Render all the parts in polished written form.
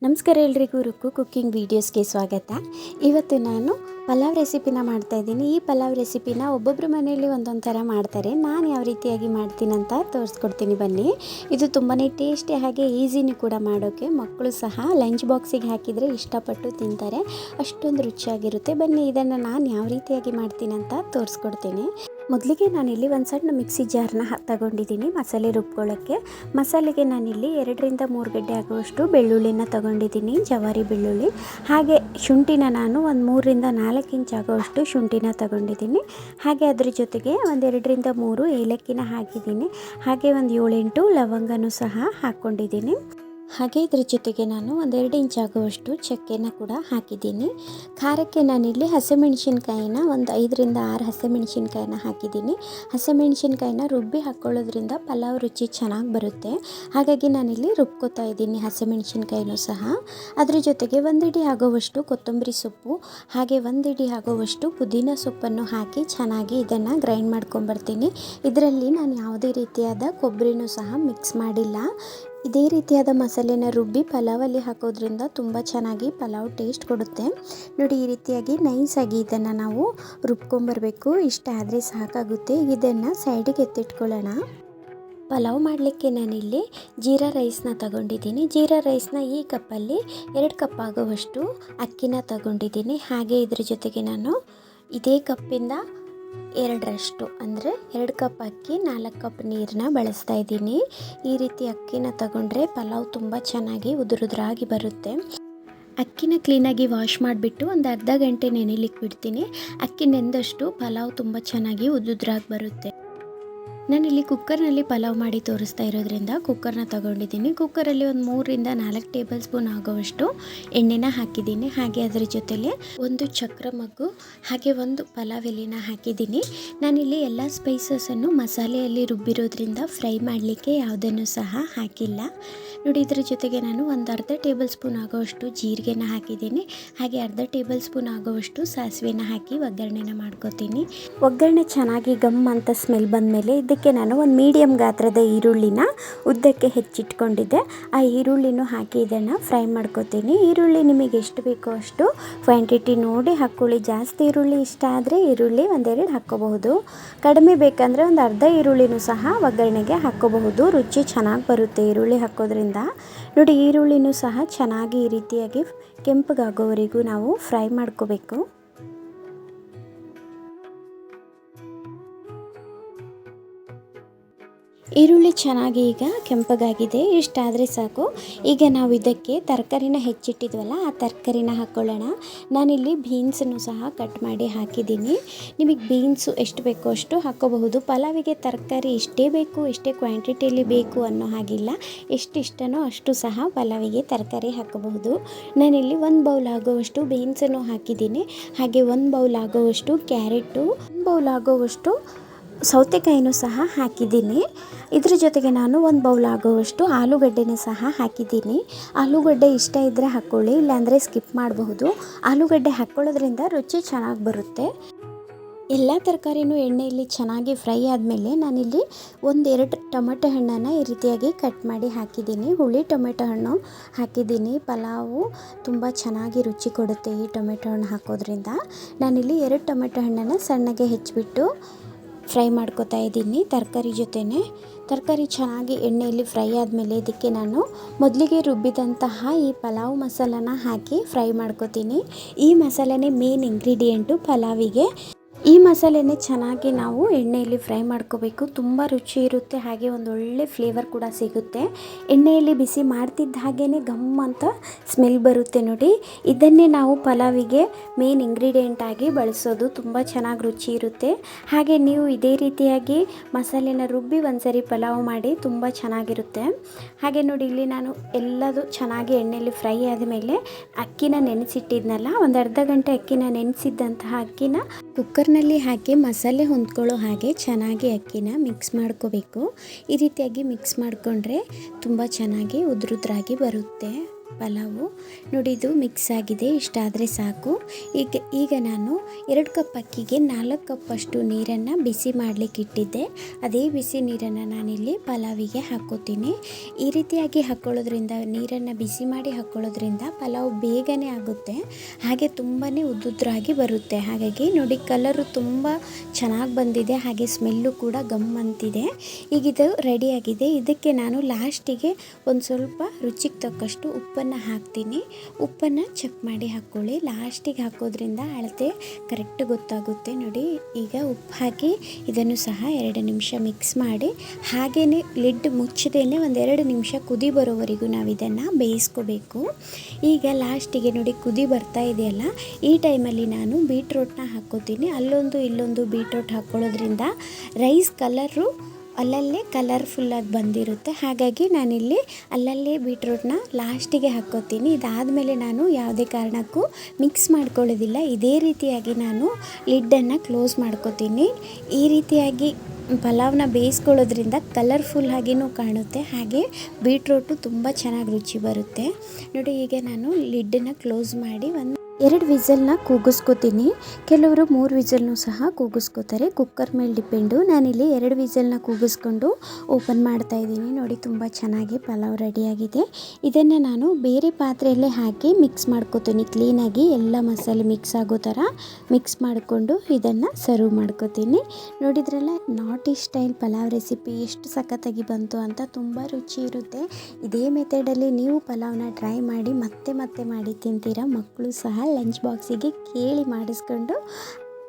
ನಮಸ್ಕಾರ ಎಲ್ರಿಗೂ ರುಕ್ಕು ಕುಕ್ಕಿಂಗ್ ವೀಡಿಯೋಸ್ಗೆ ಸ್ವಾಗತ. ಇವತ್ತು ನಾನು ಪಲಾವ್ ರೆಸಿಪಿನ ಮಾಡ್ತಾಯಿದ್ದೀನಿ. ಈ ಪಲಾವ್ ರೆಸಿಪಿನ ಒಬ್ಬೊಬ್ಬರು ಮನೆಯಲ್ಲಿ ಒಂದೊಂದು ಥರ ಮಾಡ್ತಾರೆ. ನಾನು ಯಾವ ರೀತಿಯಾಗಿ ಮಾಡ್ತೀನಿ ಅಂತ ತೋರಿಸ್ಕೊಡ್ತೀನಿ ಬನ್ನಿ. ಇದು ತುಂಬಾ ಟೇಸ್ಟಿ ಹಾಗೆ ಈಸಿನೂ ಕೂಡ ಮಾಡೋಕ್ಕೆ. ಮಕ್ಕಳು ಸಹ ಲಂಚ್ ಬಾಕ್ಸಿಗೆ ಹಾಕಿದರೆ ಇಷ್ಟಪಟ್ಟು ತಿಂತಾರೆ, ಅಷ್ಟೊಂದು ರುಚಿಯಾಗಿರುತ್ತೆ. ಬನ್ನಿ ಇದನ್ನು ನಾನು ಯಾವ ರೀತಿಯಾಗಿ ಮಾಡ್ತೀನಿ ಅಂತ ತೋರಿಸ್ಕೊಡ್ತೀನಿ. ಮೊದಲಿಗೆ ನಾನಿಲ್ಲಿ ಒಂದು ಸಣ್ಣ ಮಿಕ್ಸಿ ಜಾರ್ನ ತಗೊಂಡಿದ್ದೀನಿ ಮಸಾಲೆ ರುಬ್ಕೊಳ್ಳೋಕ್ಕೆ. ಮಸಾಲೆಗೆ ನಾನಿಲ್ಲಿ 2 ರಿಂದ 3 ಗಡ್ಡೆ ಆಗುವಷ್ಟು ಬೆಳ್ಳುಳ್ಳಿನ ತಗೊಂಡಿದ್ದೀನಿ, ಜವಾರಿ ಬೆಳ್ಳುಳ್ಳಿ. ಹಾಗೆ ಶುಂಠಿನ ನಾನು ಒಂದು 3 ರಿಂದ 4 ಇಂಚ್ ಆಗುವಷ್ಟು ಶುಂಠಿನ ತಗೊಂಡಿದ್ದೀನಿ. ಹಾಗೆ ಅದ್ರ ಜೊತೆಗೆ ಒಂದು 2 ರಿಂದ 3 ಏಲಕ್ಕಿನ ಹಾಕಿದ್ದೀನಿ. ಹಾಗೆ ಒಂದು 7-8 ಲವಂಗನೂ ಸಹ ಹಾಕ್ಕೊಂಡಿದ್ದೀನಿ. ಹಾಗೆ ಇದ್ರ ಜೊತೆಗೆ ನಾನು ಒಂದು 2 ಇಂಚ್ ಆಗುವಷ್ಟು ಚಕ್ಕೆನ ಕೂಡ ಹಾಕಿದ್ದೀನಿ. ಖಾರಕ್ಕೆ ನಾನಿಲ್ಲಿ ಹಸಿಮೆಣಸಿನ್ಕಾಯಿನ ಒಂದು 5 ರಿಂದ 6 ಹಸಿಮೆಣಸಿನ್ಕಾಯಿನ ಹಾಕಿದ್ದೀನಿ. ಹಸಿಮೆಣಸಿನ್ಕಾಯಿನ ರುಬ್ಬಿ ಹಾಕ್ಕೊಳ್ಳೋದ್ರಿಂದ ಪಲಾವ್ ರುಚಿ ಚೆನ್ನಾಗಿ ಬರುತ್ತೆ. ಹಾಗಾಗಿ ನಾನಿಲ್ಲಿ ರುಬ್ಕೋತಾ ಇದ್ದೀನಿ ಹಸಿಮೆಣಸಿನ್ಕಾಯಿನೂ ಸಹ. ಅದ್ರ ಜೊತೆಗೆ 1 ಹಿಡಿ ಆಗುವಷ್ಟು ಕೊತ್ತಂಬರಿ ಸೊಪ್ಪು ಹಾಗೆ 1 ಹಿಡಿ ಆಗುವಷ್ಟು ಪುದೀನ ಸೊಪ್ಪನ್ನು ಹಾಕಿ ಚೆನ್ನಾಗಿ ಇದನ್ನು ಗ್ರೈಂಡ್ ಮಾಡ್ಕೊಂಬರ್ತೀನಿ. ಇದರಲ್ಲಿ ನಾನು ಯಾವುದೇ ರೀತಿಯಾದ ಕೊಬ್ಬರಿನೂ ಸಹ ಮಿಕ್ಸ್ ಮಾಡಿಲ್ಲ. ಇದೇ ರೀತಿಯಾದ ಮಸಾಲೆನ ರುಬ್ಬಿ ಪಲಾವಲ್ಲಿ ಹಾಕೋದ್ರಿಂದ ತುಂಬ ಚೆನ್ನಾಗಿ ಪಲಾವ್ ಟೇಸ್ಟ್ ಕೊಡುತ್ತೆ. ನೋಡಿ, ಈ ರೀತಿಯಾಗಿ ನೈಸಾಗಿ ಇದನ್ನು ನಾವು ರುಬ್ಕೊಂಬರಬೇಕು. ಇಷ್ಟ ಆದರೆ ಸಾಕಾಗುತ್ತೆ. ಇದನ್ನು ಸೈಡಿಗೆ ಎತ್ತಿಟ್ಕೊಳ್ಳೋಣ. ಪಲಾವ್ ಮಾಡಲಿಕ್ಕೆ ನಾನಿಲ್ಲಿ ಜೀರಾ ರೈಸ್ನ ತಗೊಂಡಿದ್ದೀನಿ. ಜೀರಾ ರೈಸ್ನ ಈ ಕಪ್ಪಲ್ಲಿ 2 ಕಪ್ ಆಗುವಷ್ಟು ಅಕ್ಕಿನ ತಗೊಂಡಿದ್ದೀನಿ. ಹಾಗೆ ಇದ್ರ ಜೊತೆಗೆ ನಾನು ಇದೇ ಕಪ್ಪಿಂದ 2ರಷ್ಟು ಅಂದರೆ 2 ಕಪ್ ಅಕ್ಕಿ 4 ಕಪ್ ನೀರನ್ನ ಬಳಸ್ತಾ ಇದ್ದೀನಿ. ಈ ರೀತಿ ಅಕ್ಕಿನ ತಗೊಂಡ್ರೆ ಪಲಾವ್ ತುಂಬ ಚೆನ್ನಾಗಿ ಉದುರುದ್ರಾಗಿ ಬರುತ್ತೆ. ಅಕ್ಕಿನ ಕ್ಲೀನಾಗಿ ವಾಶ್ ಮಾಡಿಬಿಟ್ಟು ಒಂದು ಅರ್ಧ ಗಂಟೆ ನೆನೆಲಿಕ್ಕೆ ಬಿಡ್ತೀನಿ. ಅಕ್ಕಿ ನೆಂದಷ್ಟು ಪಲಾವ್ ತುಂಬ ಚೆನ್ನಾಗಿ ಉದುದ್ರಾಗಿ ಬರುತ್ತೆ. ನಾನಿಲ್ಲಿ ಕುಕ್ಕರ್ನಲ್ಲಿ ಪಲಾವ್ ಮಾಡಿ ತೋರಿಸ್ತಾ ಇರೋದ್ರಿಂದ ಕುಕ್ಕರ್ನ ತಗೊಂಡಿದ್ದೀನಿ. ಕುಕ್ಕರಲ್ಲಿ ಒಂದು 3 ರಿಂದ 4 ಟೇಬಲ್ ಸ್ಪೂನ್ ಆಗುವಷ್ಟು ಎಣ್ಣೆನ ಹಾಕಿದ್ದೀನಿ. ಹಾಗೆ ಅದರ ಜೊತೆಲೆ ಒಂದು ಚಕ್ರ ಮಗ್ಗು ಹಾಗೆ ಒಂದು ಪಲಾವ್ ಎಲೆನ ಹಾಕಿದ್ದೀನಿ. ನಾನಿಲ್ಲಿ ಎಲ್ಲ ಸ್ಪೈಸಸನ್ನು ಮಸಾಲೆಯಲ್ಲಿ ರುಬ್ಬಿರೋದ್ರಿಂದ ಫ್ರೈ ಮಾಡಲಿಕ್ಕೆ ಯಾವುದನ್ನು ಸಹ ಹಾಕಿಲ್ಲ. ನೋಡಿ, ಇದರ ಜೊತೆಗೆ ನಾನು ಒಂದು ಅರ್ಧ ಟೇಬಲ್ ಸ್ಪೂನ್ ಆಗುವಷ್ಟು ಜೀರಿಗೆನ ಹಾಕಿದ್ದೀನಿ. ಹಾಗೆ ಅರ್ಧ ಟೇಬಲ್ ಸ್ಪೂನ್ ಆಗುವಷ್ಟು ಸಾಸಿವೆನ ಹಾಕಿ ಒಗ್ಗರಣೆನ ಮಾಡ್ಕೋತೀನಿ. ಒಗ್ಗರಣೆ ಚೆನ್ನಾಗಿ ಗಮ್ ಅಂತ ಸ್ಮೆಲ್ ಬಂದಮೇಲೆ ಇದಕ್ಕೆ ನಾನು ಒಂದು ಮೀಡಿಯಮ್ ಗಾತ್ರದ ಈರುಳ್ಳಿನ ಉದ್ದಕ್ಕೆ ಹೆಚ್ಚಿಟ್ಕೊಂಡಿದ್ದೆ. ಆ ಈರುಳ್ಳಿನೂ ಹಾಕಿ ಇದನ್ನು ಫ್ರೈ ಮಾಡ್ಕೋತೀನಿ. ಈರುಳ್ಳಿ ನಿಮಗೆ ಎಷ್ಟು ಬೇಕೋ ಅಷ್ಟು ಕ್ವಾಂಟಿಟಿ ನೋಡಿ ಹಾಕ್ಕೊಳ್ಳಿ. ಜಾಸ್ತಿ ಈರುಳ್ಳಿ ಇಷ್ಟ ಆದರೆ ಈರುಳ್ಳಿ 1-2 ಹಾಕ್ಕೋಬಹುದು. ಕಡಿಮೆ ಬೇಕಂದರೆ ಒಂದು ಅರ್ಧ ಈರುಳ್ಳಿನೂ ಸಹ ಒಗ್ಗರಣೆಗೆ ಹಾಕ್ಕೋಬಹುದು. ರುಚಿ ಚೆನ್ನಾಗಿ ಬರುತ್ತೆ ಈರುಳ್ಳಿ ಹಾಕೋದ್ರಿಂದ. ನೋಡಿ, ಈರುಳ್ಳಿನೂ ಸಹ ಚೆನ್ನಾಗಿ ಈ ರೀತಿಯಾಗಿ ಕೆಂಪಗಾಗೋವರೆಗೂ ನಾವು ಫ್ರೈ ಮಾಡ್ಕೋಬೇಕು. ಈರುಳ್ಳಿ ಚೆನ್ನಾಗಿ ಈಗ ಕೆಂಪಗಾಗಿದೆ. ಇಷ್ಟಾದರೆ ಸಾಕು. ಈಗ ನಾವು ಇದಕ್ಕೆ ತರಕಾರಿನ ಹೆಚ್ಚಿಟ್ಟಿದ್ವಲ್ಲ, ಆ ತರಕಾರಿನ ಹಾಕ್ಕೊಳ್ಳೋಣ. ನಾನಿಲ್ಲಿ ಬೀನ್ಸನ್ನು ಸಹ ಕಟ್ ಮಾಡಿ ಹಾಕಿದ್ದೀನಿ. ನಿಮಗೆ ಬೀನ್ಸು ಎಷ್ಟು ಬೇಕೋ ಅಷ್ಟು ಹಾಕ್ಕೋಬಹುದು. ಪಲಾವಿಗೆ ತರಕಾರಿ ಇಷ್ಟೇ ಬೇಕು, ಇಷ್ಟೇ ಕ್ವಾಂಟಿಟಿಯಲ್ಲಿ ಬೇಕು ಅನ್ನೋ ಹಾಗಿಲ್ಲ. ಎಷ್ಟು ಇಷ್ಟನೋ ಅಷ್ಟು ಸಹ ಪಲಾವಿಗೆ ತರಕಾರಿ ಹಾಕಬಹುದು. ನಾನಿಲ್ಲಿ 1 ಬೌಲ್ ಆಗುವಷ್ಟು ಬೀನ್ಸನ್ನು ಹಾಕಿದ್ದೀನಿ. ಹಾಗೆ 1 ಬೌಲ್ ಆಗುವಷ್ಟು ಕ್ಯಾರೆಟು, 1 ಬೌಲ್ ಆಗುವಷ್ಟು ಸೌತೆಕಾಯಿನೂ ಸಹ ಹಾಕಿದ್ದೀನಿ. ಇದ್ರ ಜೊತೆಗೆ ನಾನು 1 ಬೌಲ್ ಆಗುವಷ್ಟು ಆಲೂಗಡ್ಡೆನ ಸಹ ಹಾಕಿದ್ದೀನಿ. ಆಲೂಗಡ್ಡೆ ಇಷ್ಟ ಇದ್ದರೆ ಹಾಕ್ಕೊಳ್ಳಿ, ಇಲ್ಲಾಂದರೆ ಸ್ಕಿಪ್ ಮಾಡಬಹುದು. ಆಲೂಗಡ್ಡೆ ಹಾಕ್ಕೊಳ್ಳೋದ್ರಿಂದ ರುಚಿ ಚೆನ್ನಾಗಿ ಬರುತ್ತೆ. ಎಲ್ಲ ತರಕಾರಿನೂ ಎಣ್ಣೆಯಲ್ಲಿ ಚೆನ್ನಾಗಿ ಫ್ರೈ ಆದಮೇಲೆ ನಾನಿಲ್ಲಿ 1-2 ಟೊಮೆಟೊ ಹಣ್ಣನ್ನು ಈ ರೀತಿಯಾಗಿ ಕಟ್ ಮಾಡಿ ಹಾಕಿದ್ದೀನಿ. ಹುಳಿ ಟೊಮೆಟೊ ಹಣ್ಣು ಹಾಕಿದ್ದೀನಿ. ಪಲಾವು ತುಂಬ ಚೆನ್ನಾಗಿ ರುಚಿ ಕೊಡುತ್ತೆ ಈ ಟೊಮೆಟೊ ಹಣ್ಣು ಹಾಕೋದ್ರಿಂದ. ನಾನಿಲ್ಲಿ 2 ಟೊಮೆಟೊ ಹಣ್ಣನ್ನು ಸಣ್ಣಗೆ ಹೆಚ್ಚಿಬಿಟ್ಟು ಫ್ರೈ ಮಾಡ್ಕೋತಾ ಇದ್ದೀನಿ ತರಕಾರಿ ಜೊತೆನೆ. ತರಕಾರಿ ಚೆನ್ನಾಗಿ ಎಣ್ಣೆಯಲ್ಲಿ ಫ್ರೈ ಆದಮೇಲೆ ಇದಕ್ಕೆ ನಾನು ಮೊದಲಿಗೆ ರುಬ್ಬಿದಂತಹ ಈ ಪಲಾವ್ ಮಸಾಲಾನ ಹಾಕಿ ಫ್ರೈ ಮಾಡ್ಕೋತೀನಿ. ಈ ಮಸಾಲೆನೇ ಮೇನ್ ಇಂಗ್ರೀಡಿಯೆಂಟು ಪಲಾವಿಗೆ. ಈ ಮಸಾಲೆನೇ ಚೆನ್ನಾಗಿ ನಾವು ಎಣ್ಣೆಯಲ್ಲಿ ಫ್ರೈ ಮಾಡ್ಕೋಬೇಕು. ತುಂಬ ರುಚಿ ಇರುತ್ತೆ. ಹಾಗೆ ಒಂದು ಒಳ್ಳೆ ಫ್ಲೇವರ್ ಕೂಡ ಸಿಗುತ್ತೆ. ಎಣ್ಣೆಯಲ್ಲಿ ಬಿಸಿ ಮಾಡ್ತಿದ್ದ ಹಾಗೇ ಗಮ್ ಅಂತ ಸ್ಮೆಲ್ ಬರುತ್ತೆ ನೋಡಿ. ಇದನ್ನೇ ನಾವು ಪಲಾವಿಗೆ ಮೇನ್ ಇಂಗ್ರೀಡಿಯೆಂಟ್ ಆಗಿ ಬಳಸೋದು. ತುಂಬ ಚೆನ್ನಾಗಿ ರುಚಿ ಇರುತ್ತೆ. ಹಾಗೆ ನೀವು ಇದೇ ರೀತಿಯಾಗಿ ಮಸಾಲೆನ ರುಬ್ಬಿ ಒಂದ್ಸರಿ ಪಲಾವ್ ಮಾಡಿ, ತುಂಬ ಚೆನ್ನಾಗಿರುತ್ತೆ. ಹಾಗೆ ನೋಡಿ, ಇಲ್ಲಿ ನಾನು ಎಲ್ಲದು ಚೆನ್ನಾಗಿ ಎಣ್ಣೆಯಲ್ಲಿ ಫ್ರೈ ಆದಮೇಲೆ ಅಕ್ಕಿನ ನೆನೆಸಿಟ್ಟಿದ್ನಲ್ಲ, ಒಂದು ಅರ್ಧ ಗಂಟೆ ಅಕ್ಕಿನ ನೆನೆಸಿದ್ದಂತಹ ಅಕ್ಕಿನ ಕುಕ್ಕರ್ನಲ್ಲಿ ಹಾಕಿ ಮಸಾಲೆ ಹೊಂದ್ಕೊಳ್ಳೋ ಹಾಗೆ ಚೆನ್ನಾಗಿ ಅಕ್ಕಿನ ಮಿಕ್ಸ್ ಮಾಡ್ಕೋಬೇಕು. ಈ ರೀತಿಯಾಗಿ ಮಿಕ್ಸ್ ಮಾಡಿಕೊಂಡ್ರೆ ತುಂಬ ಚೆನ್ನಾಗಿ ಉದುರುದ್ರಾಗಿ ಬರುತ್ತೆ. ಪಲಾವು ನೋಡಿ. ಇದು ಮಿಕ್ಸ್ ಆಗಿದೆ, ಇಷ್ಟಾದರೆ ಸಾಕು. ಈಗ ನಾನು 2 ಕಪ್ ಅಕ್ಕಿಗೆ 4 ಕಪ್ಪಷ್ಟು ನೀರನ್ನು ಬಿಸಿ ಮಾಡಲಿಕ್ಕೆ ಇಟ್ಟಿದ್ದೆ. ಅದೇ ಬಿಸಿ ನೀರನ್ನು ನಾನಿಲ್ಲಿ ಪಲಾವಿಗೆ ಹಾಕ್ಕೋತೀನಿ. ಈ ರೀತಿಯಾಗಿ ಹಾಕ್ಕೊಳ್ಳೋದ್ರಿಂದ, ನೀರನ್ನು ಬಿಸಿ ಮಾಡಿ ಹಾಕ್ಕೊಳ್ಳೋದ್ರಿಂದ ಪಲಾವ್ ಬೇಗನೆ ಆಗುತ್ತೆ, ಹಾಗೆ ತುಂಬಾ ಉದ್ದುದ್ರಾಗಿ ಬರುತ್ತೆ. ಹಾಗಾಗಿ ನೋಡಿ, ಕಲರು ತುಂಬ ಚೆನ್ನಾಗಿ ಬಂದಿದೆ, ಹಾಗೆ ಸ್ಮೆಲ್ಲು ಕೂಡ ಗಮ್ ಅಂತಿದೆ. ಈಗ ಇದು ರೆಡಿಯಾಗಿದೆ. ಇದಕ್ಕೆ ನಾನು ಲಾಸ್ಟಿಗೆ ಒಂದು ಸ್ವಲ್ಪ ರುಚಿಗೆ ತಕ್ಕಷ್ಟು ಉಪ್ಪನ್ನು ಹಾಕ್ತೀನಿ. ಉಪ್ಪನ್ನು ಚೆಕ್ ಮಾಡಿ ಹಾಕ್ಕೊಳ್ಳಿ. ಲಾಸ್ಟಿಗೆ ಹಾಕೋದ್ರಿಂದ ಅಳತೆ ಕರೆಕ್ಟ್ ಗೊತ್ತಾಗುತ್ತೆ. ನೋಡಿ, ಈಗ ಉಪ್ಪು ಹಾಕಿ ಇದನ್ನು ಸಹ 2 ನಿಮಿಷ ಮಿಕ್ಸ್ ಮಾಡಿ ಹಾಗೇ ಲಿಡ್ ಮುಚ್ಚದೇನೆ ಒಂದು 2 ನಿಮಿಷ ಕುದಿ ಬರೋವರೆಗೂ ನಾವು ಇದನ್ನು ಬೇಯಿಸ್ಕೋಬೇಕು. ಈಗ ಲಾಸ್ಟಿಗೆ ನೋಡಿ ಕುದಿ ಬರ್ತಾ ಇದೆಯಲ್ಲ, ಈ ಟೈಮಲ್ಲಿ ನಾನು ಬೀಟ್ರೋಟ್ನ ಹಾಕ್ಕೋತೀನಿ. ಅಲ್ಲೊಂದು ಇಲ್ಲೊಂದು ಬೀಟ್ರೋಟ್ ಹಾಕ್ಕೊಳ್ಳೋದ್ರಿಂದ ರೈಸ್ ಕಲರು ಅಲ್ಲಲ್ಲೇ ಕಲರ್ಫುಲ್ಲಾಗಿ ಬಂದಿರುತ್ತೆ. ಹಾಗಾಗಿ ನಾನಿಲ್ಲಿ ಅಲ್ಲಲ್ಲೇ ಬೀಟ್ರೋಟ್ನ ಲಾಸ್ಟಿಗೆ ಹಾಕ್ಕೋತೀನಿ. ಇದಾದಮೇಲೆ ನಾನು ಯಾವುದೇ ಕಾರಣಕ್ಕೂ ಮಿಕ್ಸ್ ಮಾಡ್ಕೊಳ್ಳೋದಿಲ್ಲ. ಇದೇ ರೀತಿಯಾಗಿ ನಾನು ಲಿಡ್ಡನ್ನು ಕ್ಲೋಸ್ ಮಾಡ್ಕೋತೀನಿ. ಈ ರೀತಿಯಾಗಿ ಪಲಾವ್ನ ಬೇಯಿಸ್ಕೊಳ್ಳೋದ್ರಿಂದ ಕಲರ್ಫುಲ್ ಆಗಿಯೂ ಕಾಣುತ್ತೆ, ಹಾಗೆ ಬೀಟ್ರೋಟು ತುಂಬ ಚೆನ್ನಾಗಿ ರುಚಿ ಬರುತ್ತೆ. ನೋಡಿ, ಈಗ ನಾನು ಲಿಡ್ಡನ್ನು ಕ್ಲೋಸ್ ಮಾಡಿ 2 ವಿಸಲ್ನ ಕೂಗಿಸ್ಕೋತೀನಿ. ಕೆಲವರು 3 ವಿಸಲ್ನೂ ಸಹ ಕೂಗಿಸ್ಕೋತಾರೆ, ಕುಕ್ಕರ್ ಮೇಲೆ ಡಿಪೆಂಡು. ನಾನಿಲ್ಲಿ 2 ವಿಸಲ್ನ ಕೂಗಿಸ್ಕೊಂಡು ಓಪನ್ ಮಾಡ್ತಾ ಇದ್ದೀನಿ. ನೋಡಿ, ತುಂಬ ಚೆನ್ನಾಗಿ ಪಲಾವ್ ರೆಡಿಯಾಗಿದೆ. ಇದನ್ನು ನಾನು ಬೇರೆ ಪಾತ್ರೆಯಲ್ಲೇ ಹಾಕಿ ಮಿಕ್ಸ್ ಮಾಡ್ಕೋತೀನಿ. ಕ್ಲೀನಾಗಿ ಎಲ್ಲ ಮಸಾಲೆ ಮಿಕ್ಸ್ ಆಗೋ ಥರ ಮಿಕ್ಸ್ ಮಾಡಿಕೊಂಡು ಇದನ್ನು ಸರ್ವ್ ಮಾಡ್ಕೋತೀನಿ. ನೋಡಿದ್ರಲ್ಲ, ನಾಟಿ ಸ್ಟೈಲ್ ಪಲಾವ್ ರೆಸಿಪಿ ಎಷ್ಟು ಸಖತ್ತಾಗಿ ಬಂತು ಅಂತ. ತುಂಬ ರುಚಿ ಇರುತ್ತೆ. ಇದೇ ಮೆಥಡಲ್ಲಿ ನೀವು ಪಲಾವ್ನ ಟ್ರೈ ಮಾಡಿ ಮತ್ತೆ ಮಾಡಿ ತಿಂತೀರಾ. ಮಕ್ಕಳು ಸಹ ಲಂಚ್ ಬಾಕ್ಸಿಗೆ ಕೇಳಿ ಮಾಡಿಸ್ಕೊಂಡು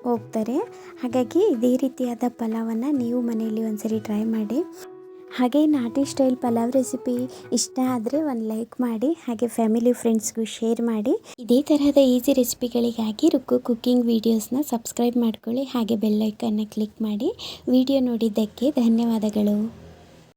ಹೋಗ್ತಾರೆ. ಹಾಗಾಗಿ ಇದೇ ರೀತಿಯಾದ ಪಲಾವನ್ನು ನೀವು ಮನೆಯಲ್ಲಿ ಒಂದ್ಸರಿ ಟ್ರೈ ಮಾಡಿ. ಹಾಗೆ ನಾಟಿ ಸ್ಟೈಲ್ ಪಲಾವ್ ರೆಸಿಪಿ ಇಷ್ಟ ಆದರೆ ಒಂದು ಲೈಕ್ ಮಾಡಿ, ಹಾಗೆ ಫ್ಯಾಮಿಲಿ ಫ್ರೆಂಡ್ಸ್ಗೂ ಶೇರ್ ಮಾಡಿ. ಇದೇ ತರಹದ ಈಸಿ ರೆಸಿಪಿಗಳಿಗಾಗಿ ರುಕ್ಕು ಕುಕ್ಕಿಂಗ್ ವೀಡಿಯೋಸ್ನ ಸಬ್ಸ್ಕ್ರೈಬ್ ಮಾಡ್ಕೊಳ್ಳಿ, ಹಾಗೆ ಬೆಲ್ ಐಕನ್ನ ಕ್ಲಿಕ್ ಮಾಡಿ. ವಿಡಿಯೋ ನೋಡಿದ್ದಕ್ಕೆ ಧನ್ಯವಾದಗಳು.